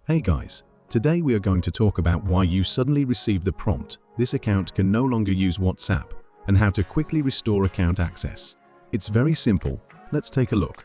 Hey guys, today we are going to talk about why you suddenly receive the prompt, "This account can no longer use WhatsApp," and how to quickly restore account access. It's very simple. Let's take a look.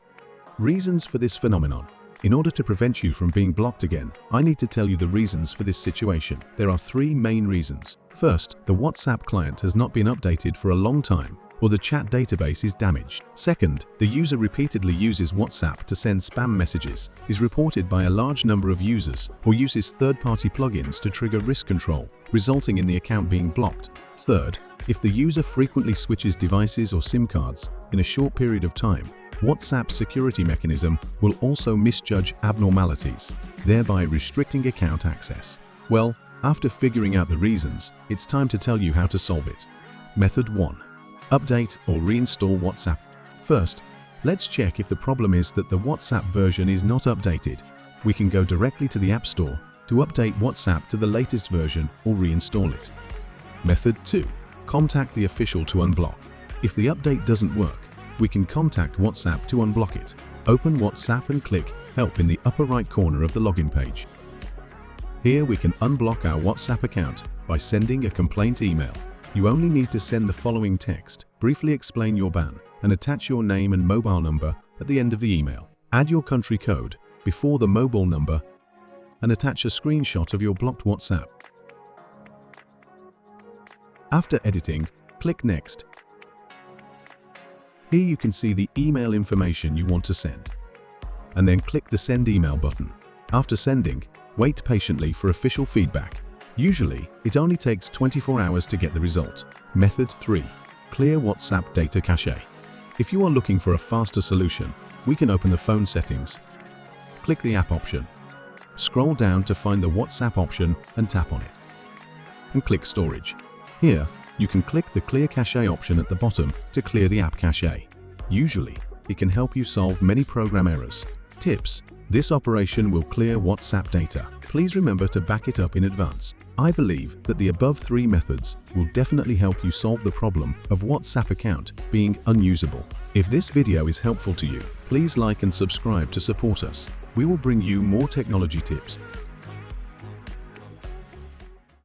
Reasons for this phenomenon. In order to prevent you from being blocked again, I need to tell you the reasons for this situation. There are three main reasons. First, the WhatsApp client has not been updated for a long time, or the chat database is damaged. Second, the user repeatedly uses WhatsApp to send spam messages, is reported by a large number of users, or uses third-party plugins to trigger risk control, resulting in the account being blocked. Third, if the user frequently switches devices or SIM cards in a short period of time, WhatsApp's security mechanism will also misjudge abnormalities, thereby restricting account access. Well, after figuring out the reasons, it's time to tell you how to solve it. Method 1. Update or reinstall WhatsApp. First, let's check if the problem is that the WhatsApp version is not updated. We can go directly to the App Store to update WhatsApp to the latest version or reinstall it. Method 2. Contact the official to unblock. If the update doesn't work, we can contact WhatsApp to unblock it. Open WhatsApp and click Help in the upper right corner of the login page. Here we can unblock our WhatsApp account by sending a complaint email. You only need to send the following text, briefly explain your ban, and attach your name and mobile number at the end of the email. Add your country code before the mobile number and attach a screenshot of your blocked WhatsApp. After editing, click Next. Here you can see the email information you want to send, and then click the Send Email button. After sending, wait patiently for official feedback. Usually, it only takes 24 hours to get the result. Method 3. Clear WhatsApp data cache. If you are looking for a faster solution, we can open the phone settings. Click the app option. Scroll down to find the WhatsApp option and tap on it. And click Storage. Here, you can click the Clear Cache option at the bottom to clear the app cache. Usually, it can help you solve many program errors. Tips. This operation will clear WhatsApp data. Please remember to back it up in advance. I believe that the above three methods will definitely help you solve the problem of WhatsApp account being unusable. If this video is helpful to you, please like and subscribe to support us. We will bring you more technology tips.